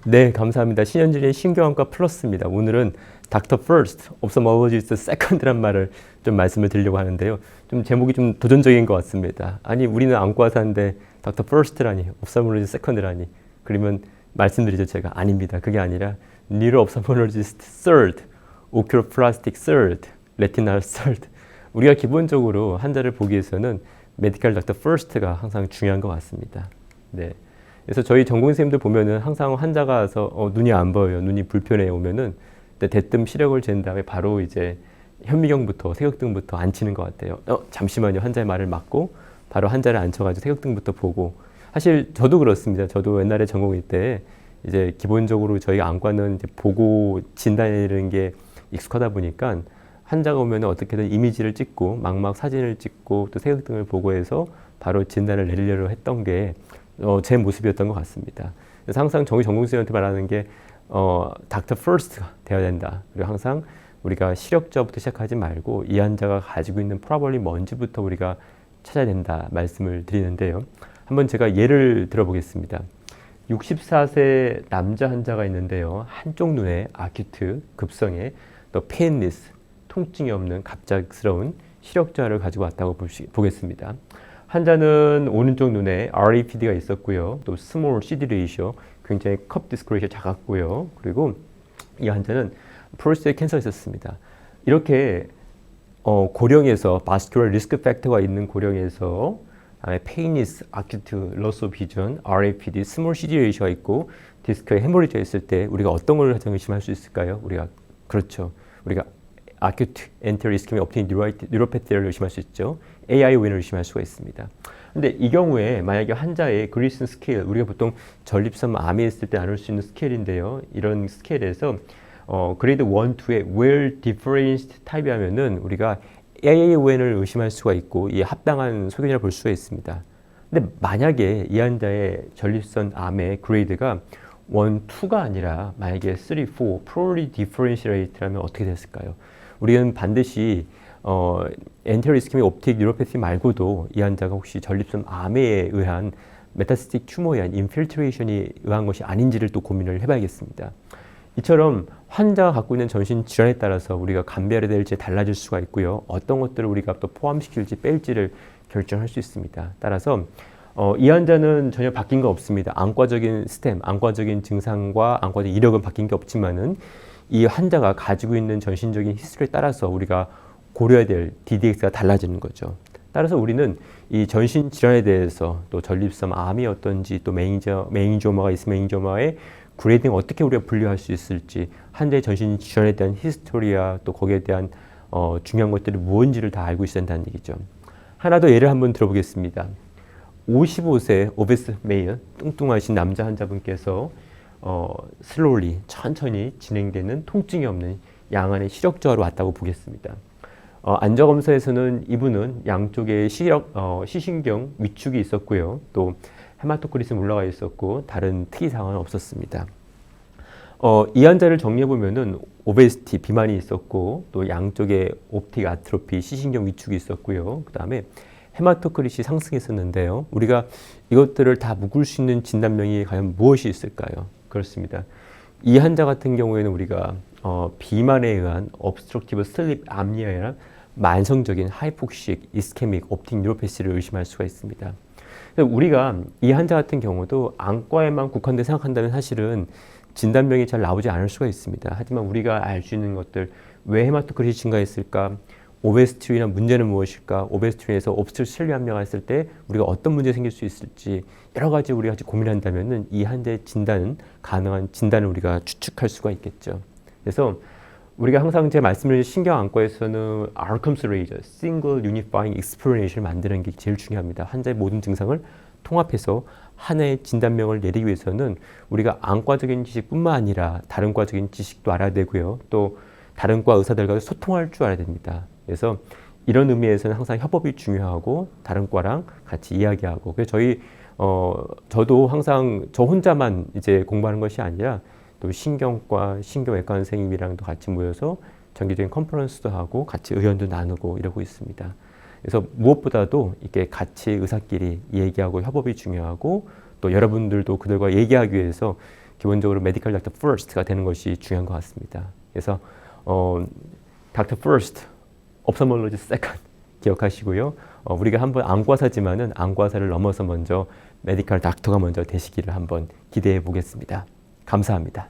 네, 감사합니다. 신현준의 신경안과 플러스입니다. 오늘은 닥터 First, Ophthalmologist Second란 말을 좀 말씀을 드리려고 하는데요. 좀 제목이 좀 도전적인 것 같습니다. 아니, 우리는 안과사인데 닥터 First라니, Ophthalmologist Second라니. 그러면 말씀드리죠, 제가. 아닙니다. 그게 아니라 Neuro Ophthalmologist Third, Oculoplastic Third, Retinal Third. 우리가 기본적으로 환자를 보기 위해서는 메디컬 닥터 First가 항상 중요한 것 같습니다. 네. 그래서 저희 전공 선생님들 보면은 항상 환자가 와서 눈이 안 보여요. 눈이 불편해 오면은 대뜸 시력을 잰 다음에 바로 이제 현미경부터 색역등부터 앉히는 것 같아요. 잠시만요. 환자의 말을 막고 바로 환자를 앉혀가지고 색역등부터 보고. 사실 저도 그렇습니다. 저도 옛날에 전공일 때 이제 기본적으로 저희 안과는 이제 보고 진단이라는 게 익숙하다 보니까 환자가 오면은 어떻게든 이미지를 찍고 막막 사진을 찍고 또 색역등을 보고 해서 바로 진단을 내리려고 했던 게 제 모습이었던 것 같습니다. 그래서 항상 저희 전공생한테 말하는 게 닥터 퍼스트가 되어야 된다. 그리고 항상 우리가 시력저부터 시작하지 말고 이 환자가 가지고 있는 프로블럼이 뭔지부터 우리가 찾아야 된다 말씀을 드리는데요. 한번 제가 예를 들어보겠습니다. 64세 남자 환자가 있는데요. 한쪽 눈에 아큐트, 급성의 또 페인리스, 통증이 없는 갑작스러운 시력저하를 가지고 왔다고 보겠습니다. 환자는 오른쪽 눈에 RAPD가 있었고요. 또 스몰 CD 레이쇼, 굉장히 컵 디스크 레이쇼 작았고요. 그리고 이 환자는 프로스테이트 캔서가 있었습니다. 이렇게 고령에서 바스큘러 리스크 팩터가 있는 고령에서 페이니스, 아큐트, 로스 오브 비전, RAPD, 스몰 CD 레이쇼가 있고 디스크에 헤모리지가 있을 때 우리가 어떤 걸 가장 의심할 수 있을까요? 우리가 아큐트 엔테리어 이스케믹 옵틱 뉴로패티를 의심할 수 있죠. AION을 의심할 수가 있습니다. 근데 이 경우에 만약에 환자의 그리슨 스케일, 우리가 보통 전립선 암에 있을 때 나눌 수 있는 스케일인데요. 이런 스케일에서 그레이드 1, 2의 well differentiated 타입이 하면은 우리가 AION을 의심할 수가 있고 이 합당한 소견이라 볼 수가 있습니다. 근데 만약에 이 환자의 전립선 암의 그레이드가 1, 2가 아니라 만약에 3, 4 poorly differentiated라면 어떻게 됐을까요? 우리는 반드시 엔테리어 이스케믹 옵틱 뉴로패티 말고도 이 환자가 혹시 전립선 암에 의한 메타스틱 튜머에 의한 인필트레이션이 의한 것이 아닌지를 또 고민을 해봐야겠습니다. 이처럼 환자가 갖고 있는 전신 질환에 따라서 우리가 감별해야 될지 달라질 수가 있고요. 어떤 것들을 우리가 또 포함시킬지 뺄지를 결정할 수 있습니다. 따라서 이 환자는 전혀 바뀐 거 없습니다. 안과적인 스템, 안과적인 증상과 안과적인 이력은 바뀐 게 없지만은 이 환자가 가지고 있는 전신적인 히스토리에 따라서 우리가 고려해야 될 DDX가 달라지는 거죠. 따라서 우리는 이 전신 질환에 대해서 또 전립선 암이 어떤지 또 메인지오마가 있으면 메인지오마의 그레이딩 어떻게 우리가 분류할 수 있을지 환자의 전신 질환에 대한 히스토리와 또 거기에 대한 중요한 것들이 무엇인지를 다 알고 있어야 한다는 얘기죠. 하나 더 예를 한번 들어보겠습니다. 55세 오베스 메일 뚱뚱하신 남자 환자분께서 슬로울리 천천히 진행되는 통증이 없는 양안의 시력저하로 왔다고 보겠습니다. 안저검사에서는 이분은 양쪽에 시신경 위축이 있었고요. 또 헤마토크리스는 올라가 있었고 다른 특이사항은 없었습니다. 이 환자를 정리해보면은 오베시티, 비만이 있었고 또 양쪽에 옵틱 아트로피, 시신경 위축이 있었고요. 그 다음에 헤마토크리시 상승했었는데요. 우리가 이것들을 다 묶을 수 있는 진단명이 과연 무엇이 있을까요? 그렇습니다. 이 환자 같은 경우에는 우리가 비만에 의한 obstructive sleep apnea나 만성적인 하이폭식, 이스케믹, 옵틱 뉴로패시를 의심할 수가 있습니다. 우리가 이 환자 같은 경우도 안과에만 국한돼 생각한다면 사실은 진단명이 잘 나오지 않을 수가 있습니다. 하지만 우리가 알 수 있는 것들, 왜 헤마토크리시 증가했을까? 오베스티리나 문제는 무엇일까? 오베스티리에서 옵스트럭티브 슬립 apnea가 있을 때 우리가 어떤 문제 생길 수 있을지 여러 가지 우리가 같이 고민한다면은 이 환자의 진단은 가능한 진단을 우리가 추측할 수가 있겠죠. 그래서 우리가 항상 제 말씀을 신경안과에서는 Outcomes Ratio, Single Unifying Explanation을 만드는 게 제일 중요합니다. 환자의 모든 증상을 통합해서 하나의 진단명을 내리기 위해서는 우리가 안과적인 지식뿐만 아니라 다른 과적인 지식도 알아야 되고요. 또 다른 과 의사들과 소통할 줄 알아야 됩니다. 그래서 이런 의미에서는 항상 협업이 중요하고 다른 과랑 같이 이야기하고 그래서 저도 항상 저 혼자만 이제 공부하는 것이 아니라 또 신경과 신경외과 선생님이랑도 같이 모여서 정기적인 컨퍼런스도 하고 같이 의견도 나누고 이러고 있습니다. 그래서 무엇보다도 이렇게 같이 의사끼리 얘기하고 협업이 중요하고 또 여러분들도 그들과 얘기하기 위해서 기본적으로 메디컬 닥터 퍼스트가 되는 것이 중요한 것 같습니다. 그래서 닥터 퍼스트, 옵사몰로지 세컨드 기억하시고요. 우리가 한번 안과사지만은 안과사를 넘어서 먼저 메디컬 닥터가 먼저 되시기를 한번 기대해 보겠습니다. 감사합니다.